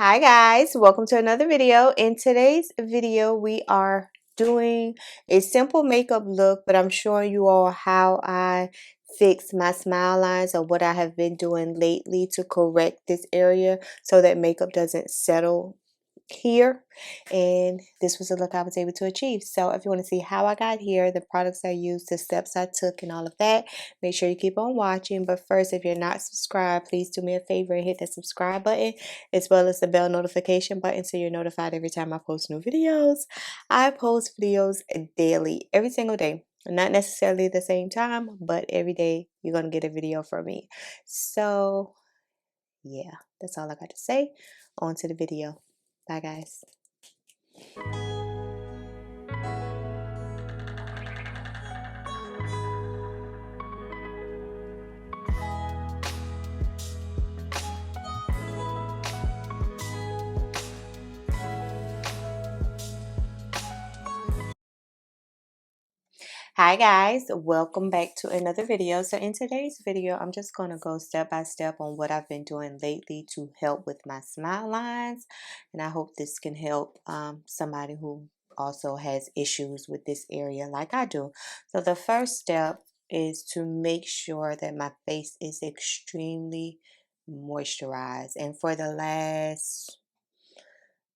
Hi guys, welcome to another video. In today's video, we are doing a simple makeup look, but I'm showing you all how I fix my smile lines or what I have been doing lately to correct this area so that makeup doesn't settle here. And this was a look I was able to achieve. So if you want to see how I got here, the products I used, the steps I took, and all of that, make sure you keep on watching. But first, if you're not subscribed, please do me a favor and hit that subscribe button as well as the bell notification button so you're notified every time I post new videos. I post videos daily, every single day. Not necessarily at the same time, but every day you're going to get a video from me. So yeah, that's all I got to say. On to the video. Bye guys. Hi guys, welcome back to another video. So in today's video, I'm just going to go step by step on what I've been doing lately to help with my smile lines. And I hope this can help somebody who also has issues with this area like I do. So the first step is to make sure that my face is extremely moisturized. And for the last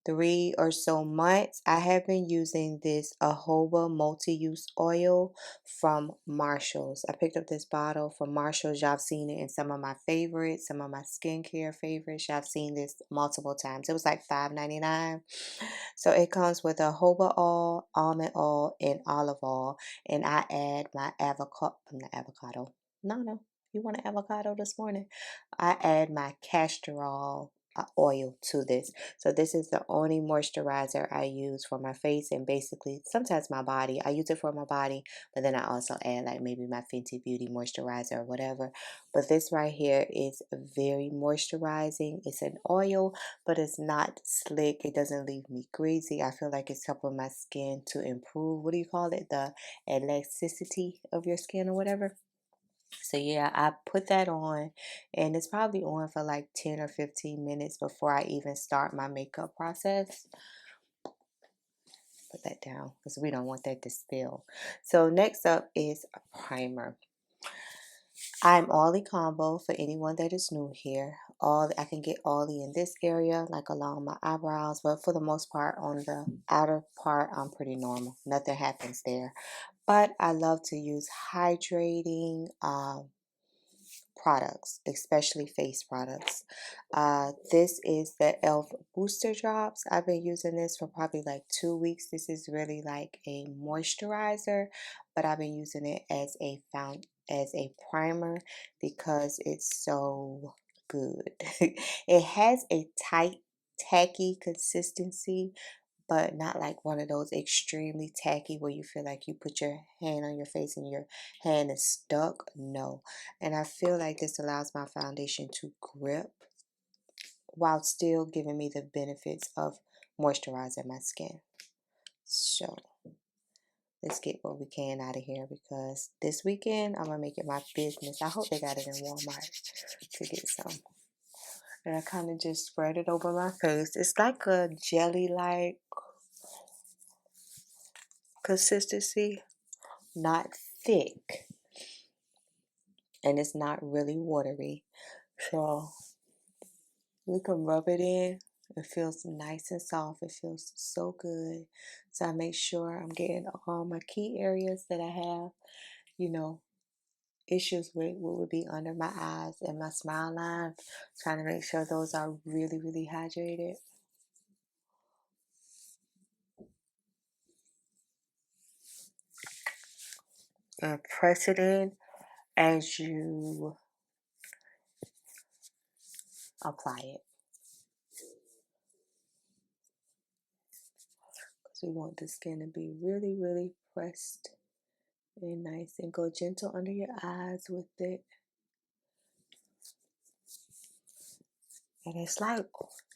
3 or so months, I have been using this jojoba multi-use oil from Marshalls. I picked up this bottle from Marshalls. Y'all seen it in some of my favorites, some of my skincare favorites. Y'all seen this multiple times. It was like $5.99. So it comes with a jojoba oil, almond oil, and olive oil. And I add my avocado. No. You want an avocado this morning? I add my castor oil to this. So this is the only moisturizer I use for my face and basically sometimes my body. I use it for my body, but then I also add like maybe my Fenty Beauty moisturizer or whatever. But this right here is very moisturizing. It's an oil, but it's not slick. It doesn't leave me greasy. I feel like it's helping my skin to improve. What do you call it? The elasticity of your skin or whatever. So yeah, I put that on and it's probably on for like 10 or 15 minutes before I even start my makeup process. Put that down because we don't want that to spill. So next up is a primer. I'm oily combo for anyone that is new here. I can get oily in this area, like along my eyebrows, but for the most part, on the outer part, I'm pretty normal. Nothing happens there. But I love to use hydrating products, especially face products. This is the e.l.f. Booster Drops. I've been using this for probably like 2 weeks. This is really like a moisturizer, but I've been using it as a primer because it's so good. It has a tight, tacky consistency, but not like one of those extremely tacky where you feel like you put your hand on your face and your hand is stuck. No. And I feel like this allows my foundation to grip while still giving me the benefits of moisturizing my skin. So let's get what we can out of here because this weekend I'm going to make it my business. I hope they got it in Walmart to get some. And I kind of just spread it over my face. It's like a jelly-like consistency, not thick, and it's not really watery. So you can rub it in. It feels nice and soft. It feels so good. So I make sure I'm getting all my key areas that I have, issues with what would be under my eyes and my smile line. Trying to make sure those are really, really hydrated. And press it in as you apply it. Because we want the skin to be really, really pressed and nice, and go gentle under your eyes with it. And it's like,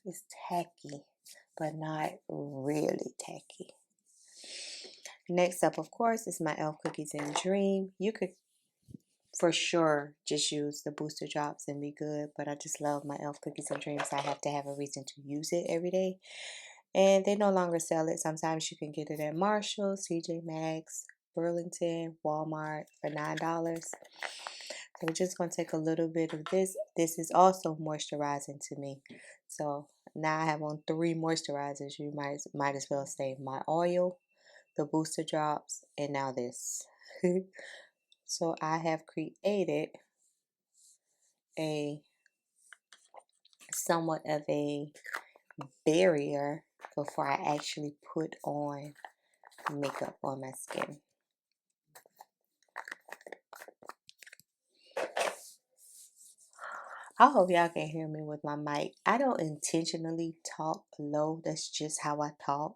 it's tacky, but not really tacky. Next up, of course, is my e.l.f. Cookies and Dream. You could for sure just use the booster drops and be good. But I just love my Elf Cookies and Dreams. I have to have a reason to use it every day. And they no longer sell it. Sometimes you can get it at Marshalls, TJ Maxx, Burlington, Walmart for $9. So we're just going to take a little bit of this. This is also moisturizing to me. So now I have on 3 moisturizers. You might as well say my oil, the booster drops, and now this. So I have created a somewhat of a barrier before I actually put on makeup on my skin. I hope y'all can hear me with my mic. I don't intentionally talk low. That's just how I talk.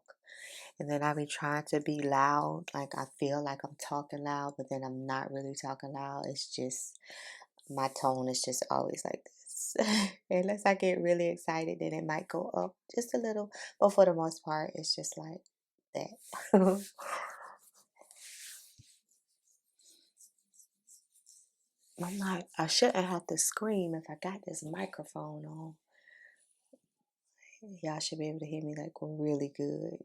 And then I be trying to be loud. Like I feel like I'm talking loud, but then I'm not really talking loud. It's just my tone is just always like this. Unless I get really excited, then it might go up just a little. But for the most part, it's just like that. I'm like, I shouldn't have to scream if I got this microphone on. Y'all should be able to hear me like really good.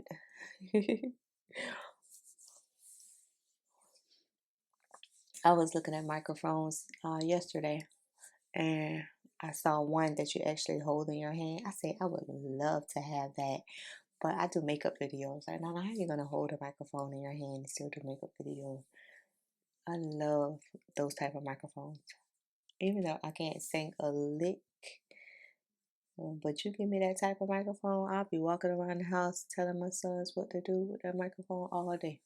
I was looking at microphones yesterday, and I saw one that you actually hold in your hand. I said I would love to have that, but I do makeup videos. Like, now how are you gonna hold a microphone in your hand and still do makeup videos? I love those type of microphones, even though I can't sing a lick. But you give me that type of microphone, I'll be walking around the house telling my sons what to do with that microphone all day.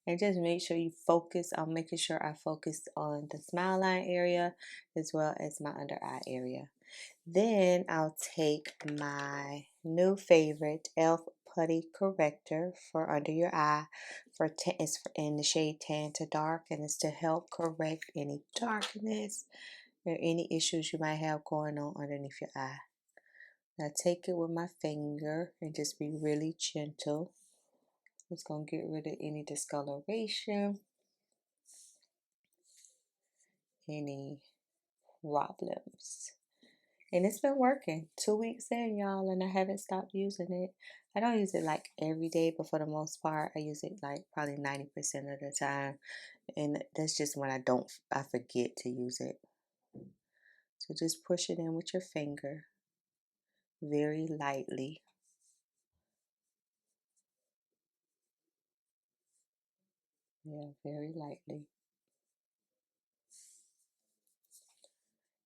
And just make sure you focus. I'm making sure I focus on the smile line area as well as my under eye area. Then I'll take my new favorite e.l.f. Putty Corrector for under your eye. It's in the shade Tan to Dark, and it's to help correct any darkness or any issues you might have going on underneath your eye. Now take it with my finger and just be really gentle. It's going to get rid of any discoloration, any problems. And it's been working. 2 weeks in, y'all, and I haven't stopped using it. I don't use it like every day, but for the most part, I use it like probably 90% of the time. And that's just when I forget to use it. So just push it in with your finger very lightly. Yeah, very lightly.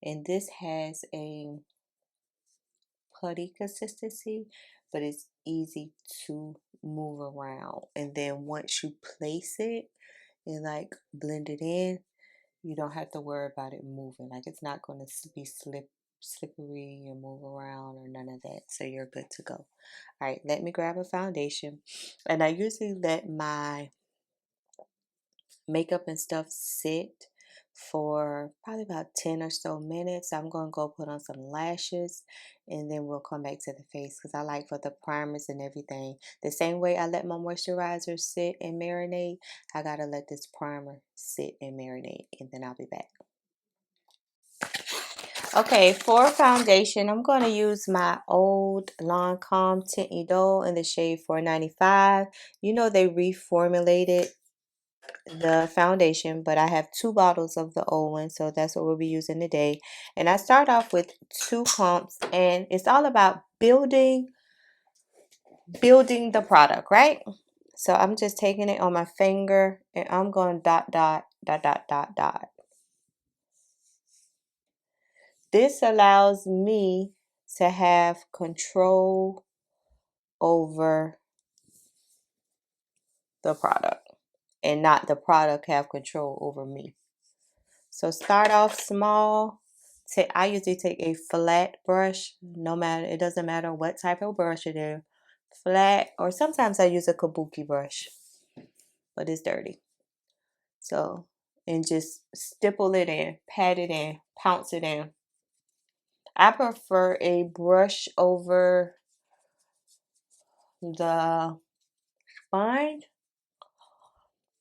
And this has a putty consistency, but it's easy to move around. And then once you place it and like blend it in, you don't have to worry about it moving. Like it's not going to be slippery and move around or none of that. So you're good to go. All right, let me grab a foundation. And I usually let my makeup and stuff sit for probably about 10 or so minutes. I'm going to go put on some lashes and then we'll come back to the face because I like for the primers and everything. The same way I let my moisturizer sit and marinate, I got to let this primer sit and marinate and then I'll be back. Okay, for foundation, I'm going to use my old Lancome Tint Idole in the shade 495. You know they reformulated the foundation, but I have 2 bottles of the old one, so that's what we'll be using today. And I start off with 2 pumps, and it's all about building the product, right? So I'm just taking it on my finger and I'm going dot dot dot dot dot dot. This allows me to have control over the product and not the product have control over me. So start off small. I usually take a flat brush, it doesn't matter what type of brush it is. Flat, or sometimes I use a kabuki brush, but it's dirty. So, and just stipple it in, pat it in, pounce it in. I prefer a brush over the spine.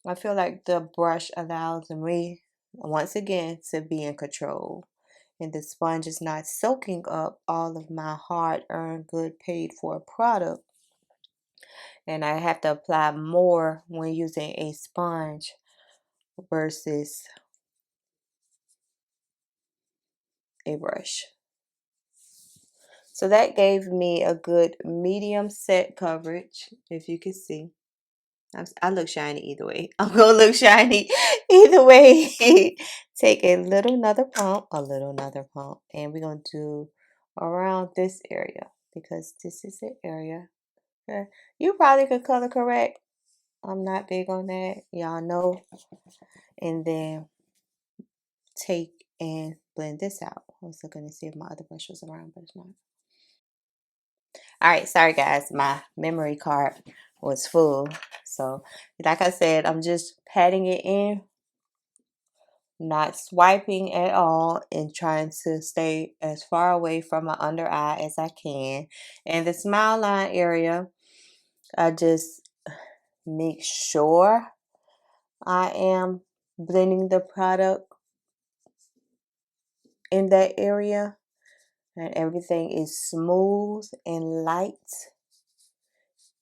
I feel like the brush allows me once again, to be in control. And the sponge is not soaking up all of my hard-earned, good, paid-for product. And I have to apply more when using a sponge versus a brush. So that gave me a good medium set coverage, if you can see. I look shiny either way. I'm gonna look shiny either way. Take a little another pump, and we're gonna do around this area because this is the area. You probably could color correct. I'm not big on that, y'all know. And then take and blend this out. I was looking to see if my other brush was around, but it's not. All right, sorry guys, my memory card was full. So, like I said, I'm just patting it in, not swiping at all, and trying to stay as far away from my under eye as I can. And the smile line area, I just make sure I am blending the product in that area and everything is smooth and light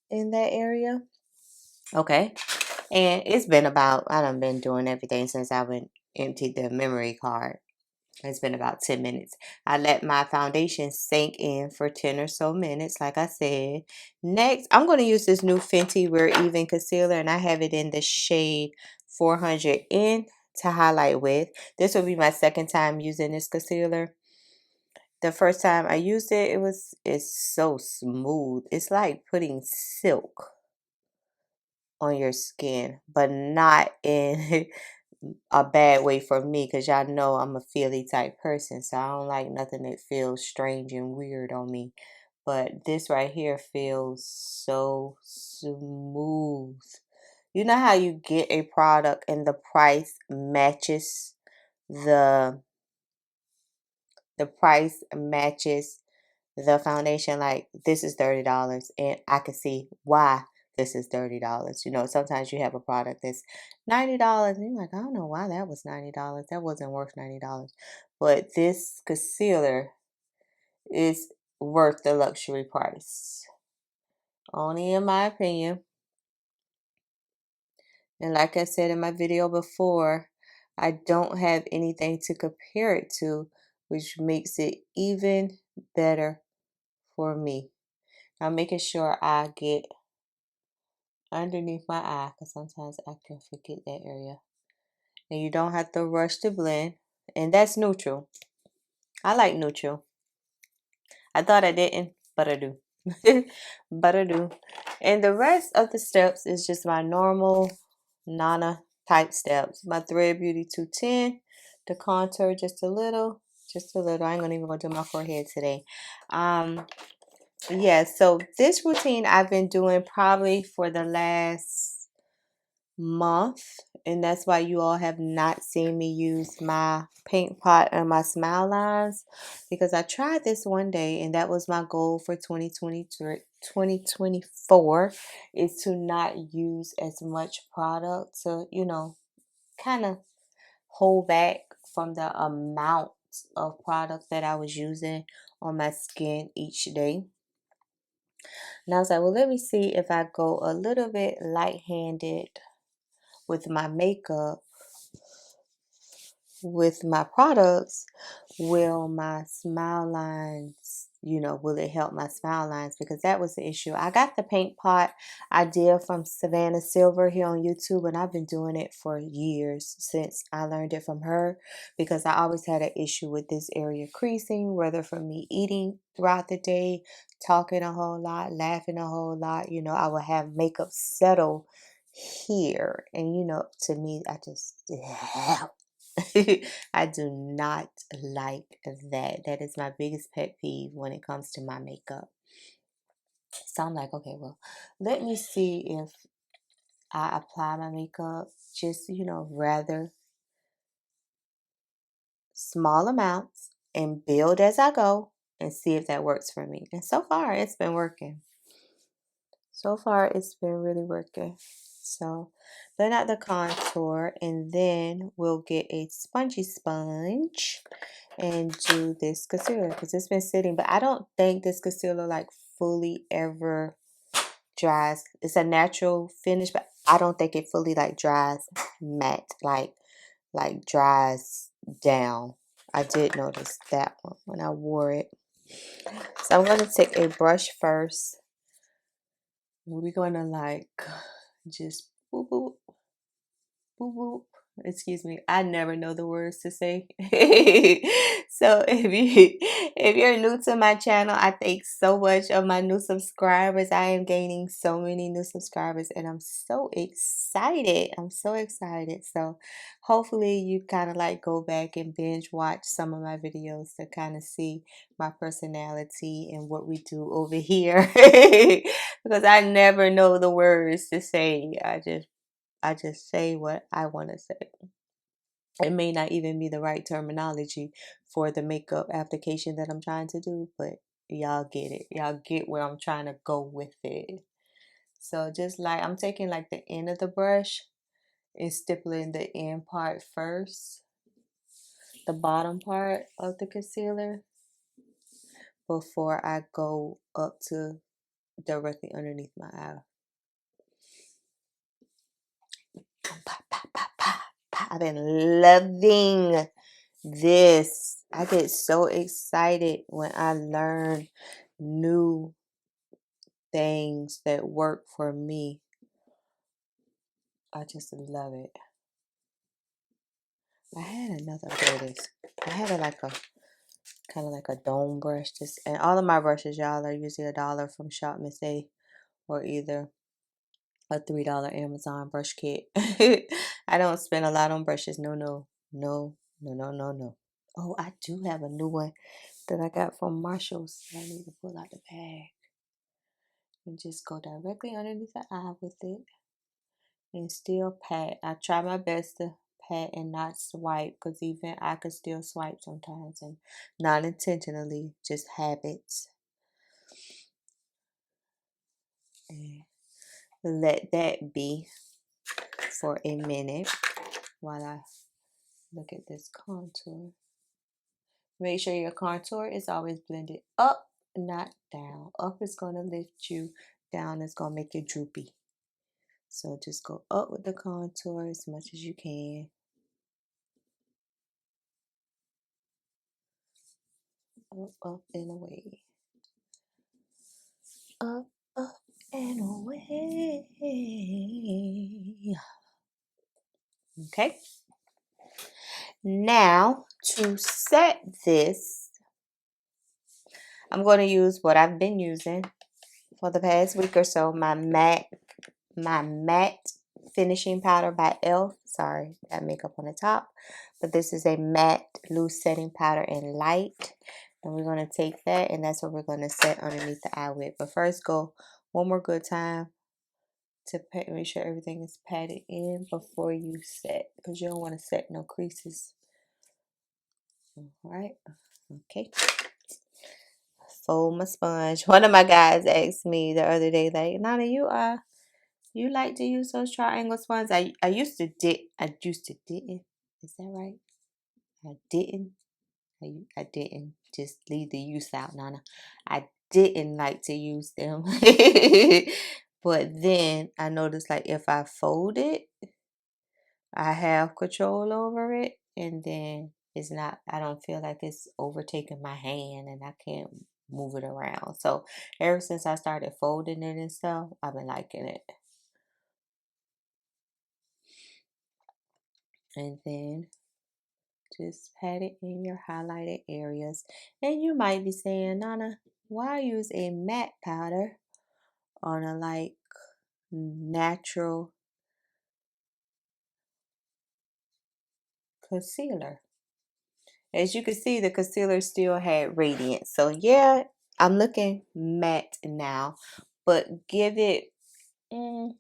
in that area. Okay. And it's been about, I done been doing everything since I went emptied the memory card. It's been about 10 minutes. I let my foundation sink in for 10 or so minutes, like I said. Next, I'm going to use this new Fenty Wear Even Concealer, and I have it in the shade 400N to highlight with. This will be my second time using this concealer. The first time I used it, it's so smooth. It's like putting silk on your skin, but not in a bad way for me, because y'all know I'm a feely type person, so I don't like nothing that feels strange and weird on me. But this right here feels so smooth. You know how you get a product and the price matches the price matches the foundation, like this is $30 and I can see why this is $30. You know, sometimes you have a product that's $90 and you're like, I don't know why that was $90. That wasn't worth $90. But this concealer is worth the luxury price. Only in my opinion. And like I said in my video before, I don't have anything to compare it to, which makes it even better for me. I'm making sure I get underneath my eye because sometimes I can forget that area. And you don't have to rush to blend. And that's neutral. I like neutral. I thought I didn't, but I do. But I do. And the rest of the steps is just my normal Nana type steps. My Thread Beauty 210, the contour just a little. Just a little. I ain't gonna even go do my forehead today. Yeah, so this routine I've been doing probably for the last month, and that's why you all have not seen me use my paint pot and my smile lines, because I tried this one day and that was my goal for 2024 is to not use as much product to, kind of hold back from the amount of product that I was using on my skin each day. And I was like, well, let me see if I go a little bit light-handed with my makeup, with my products, will my smile lines, will it help my smile lines? Because that was the issue. I got the paint pot idea from Savannah Silver here on YouTube, and I've been doing it for years since I learned it from her, because I always had an issue with this area creasing, whether from me eating throughout the day, talking a whole lot, laughing a whole lot. I would have makeup settle here, and to me, I just I do not like that. That is my biggest pet peeve when it comes to my makeup. So I'm like, okay, well, let me see if I apply my makeup just, rather small amounts and build as I go and see if that works for me. And so far, it's been working. So far, it's been really working. So blend out the contour, and then we'll get a spongy sponge and do this concealer because it's been sitting. But I don't think this concealer like fully ever dries. It's a natural finish, but I don't think it fully like dries matte, like dries down. I did notice that one when I wore it. So I'm going to take a brush first. We're going to like just boop boop boop boop. Excuse me, I never know the words to say. So if you're new to my channel, I thank so much of my new subscribers. I am gaining so many new subscribers and I'm so excited. I'm so excited. So hopefully you kind of like go back and binge watch some of my videos to kind of see my personality and what we do over here. Because I never know the words to say. I just say what I want to say. It may not even be the right terminology for the makeup application that I'm trying to do, but y'all get it. Y'all get where I'm trying to go with it. So just like I'm taking like the end of the brush and stippling the end part first, the bottom part of the concealer, before I go up to directly underneath my eye. I've been loving this. I get so excited when I learn new things that work for me. I just love it. I had another this. I had like a kind of like a dome brush. Just and all of my brushes, y'all, are usually $1 from Shop Miss A or either a $3 Amazon brush kit. I don't spend a lot on brushes. No, no, no, no, no, no, no. Oh, I do have a new one that I got from Marshalls. I need to pull out the bag and just go directly underneath the eye with it and still pat. I try my best to pat and not swipe because even I could still swipe sometimes and not intentionally, just habits. And let that be for a minute while I look at this contour. Make sure your contour is always blended up, not down. Up is going to lift you, down is going to make you droopy. So just go up with the contour as much as you can. Up, up, and away. Up, up, and away. Okay. Now, to set this, I'm going to use what I've been using for the past week or so, my matte finishing powder by e.l.f. Sorry, got makeup on the top. But this is a matte loose setting powder in light. And we're going to take that, and that's what we're going to set underneath the eye with. But first, go one more good time to make sure everything is patted in before you set. Because you don't want to set no creases. Alright. Okay. Fold my sponge. One of my guys asked me the other day, like, Nana, you like to use those triangle sponges? I used to didn't. Is that right? I didn't. I didn't. Just leave the use out, Nana. I didn't like to use them. But then I noticed like if I fold it, I have control over it, and then it's not, I don't feel like it's overtaking my hand and I can't move it around. So ever since I started folding it and stuff, I've been liking it. And then just pat it in your highlighted areas. And you might be saying, Nana, why use a matte powder on a like natural concealer? As you can see, the concealer still had radiance. So yeah, I'm looking matte now, but give it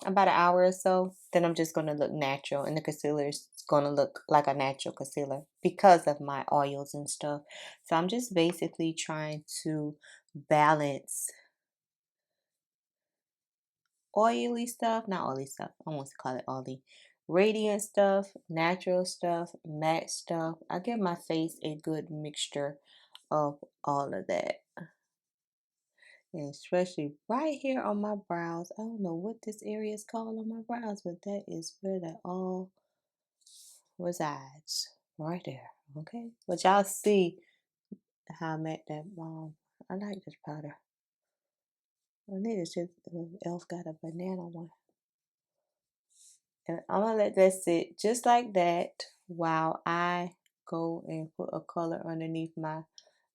about an hour or so, then I'm just going to look natural, and the concealer is going to look like a natural concealer because of my oils and stuff. So I'm just basically trying to balance oily stuff, not oily stuff, I want to call it oily, radiant stuff, natural stuff, matte stuff. I give my face a good mixture of all of that. And especially right here on my brows. I don't know what this area is called on my brows, but that is where that all resides. Right there. Okay? But y'all see how I make that I like this powder. I need to see if Elf got a banana one. And I'm gonna let that sit just like that while I go and put a color underneath my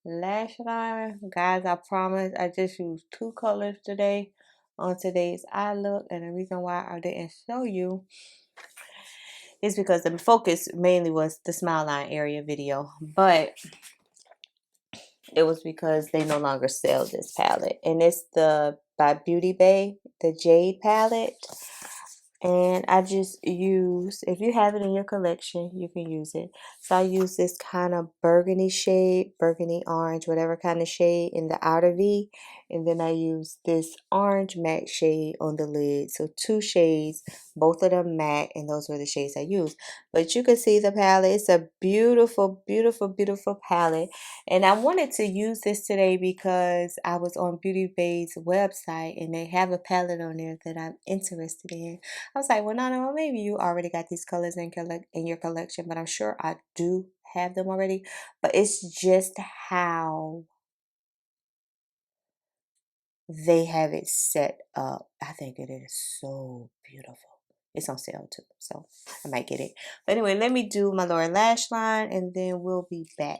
lash line. Guys, I promise I just used 2 colors today on today's eye look, and the reason why I didn't show you is because the focus mainly was the smile line area video, but it was because they no longer sell this palette, and it's the by Beauty Bay, the Jade palette. And I just use, if you have it in your collection, you can use it. So I use this kind of burgundy shade, burgundy orange, whatever kind of shade in the outer V. And then I use this orange matte shade on the lid. So 2 shades, both of them matte, and those were the shades I used. But you can see the palette. It's a beautiful, beautiful, beautiful palette. And I wanted to use this today because I was on Beauty Bay's website and they have a palette on there that I'm interested in. I was like, well, no, maybe you already got these colors in your collection, but I'm sure I do have them already. But it's just how they have it set up. I think it is so beautiful. It's on sale too, so I might get it. But anyway, let me do my lower lash line and then we'll be back.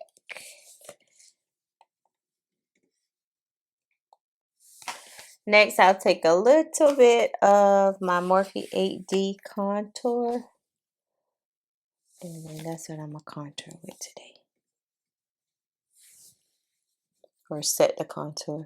Next, I'll take a little bit of my Morphe 8D contour. And then that's what I'm going to contour with today. Or set the contour.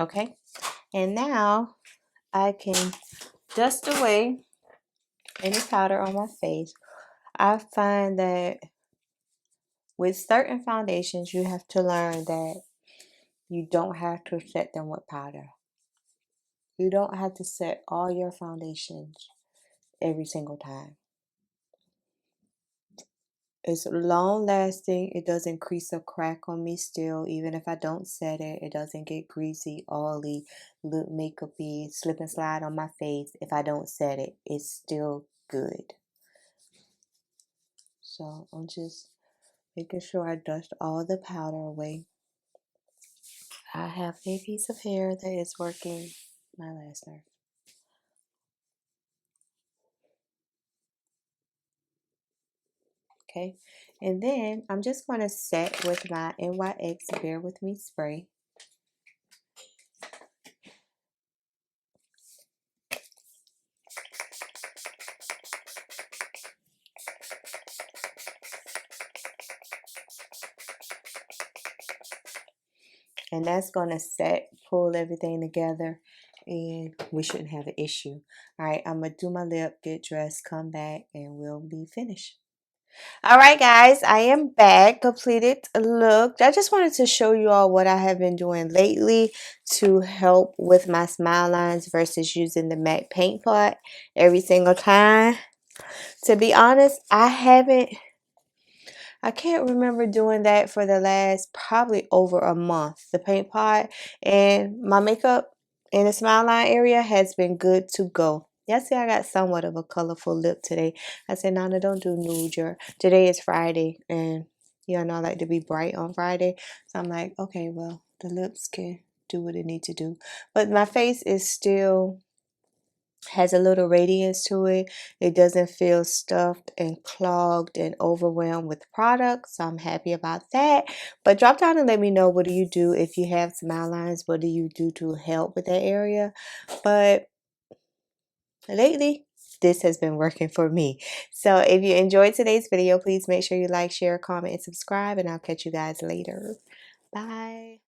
Okay, and now I can dust away any powder on my face. I find that with certain foundations, you have to learn that you don't have to set them with powder. You don't have to set all your foundations every single time. It's long lasting. It doesn't crease or crack on me still. Even if I don't set it, it doesn't get greasy, oily, look makeupy, slip and slide on my face. If I don't set it, it's still good. So I'm just making sure I dust all the powder away. I have a piece of hair that is working my last nerve. Okay, and then I'm just going to set with my NYX Bear With Me spray. And that's going to pull everything together, and we shouldn't have an issue. All right, I'm going to do my lip, get dressed, come back, and we'll be finished. All right, guys, I am back, completed look. I just wanted to show you all what I have been doing lately to help with my smile lines versus using the MAC paint pot every single time. To be honest, I can't remember doing that for the last probably over a month. The paint pot and my makeup in the smile line area has been good to go. Yeah, see, I got somewhat of a colorful lip today. I said, Nana, don't do nude. Today is Friday, and you know I like to be bright on Friday. So I'm like, okay, well, the lips can do what it needs to do. But my face is still Has a little radiance to it. It doesn't feel stuffed and clogged and overwhelmed with products. So I'm happy about that. But drop down and let me know, what do you do if you have smile lines? What do you do to help with that area? But lately, this has been working for me. So if you enjoyed today's video, please make sure you like, share, comment, and subscribe. And I'll catch you guys later. Bye.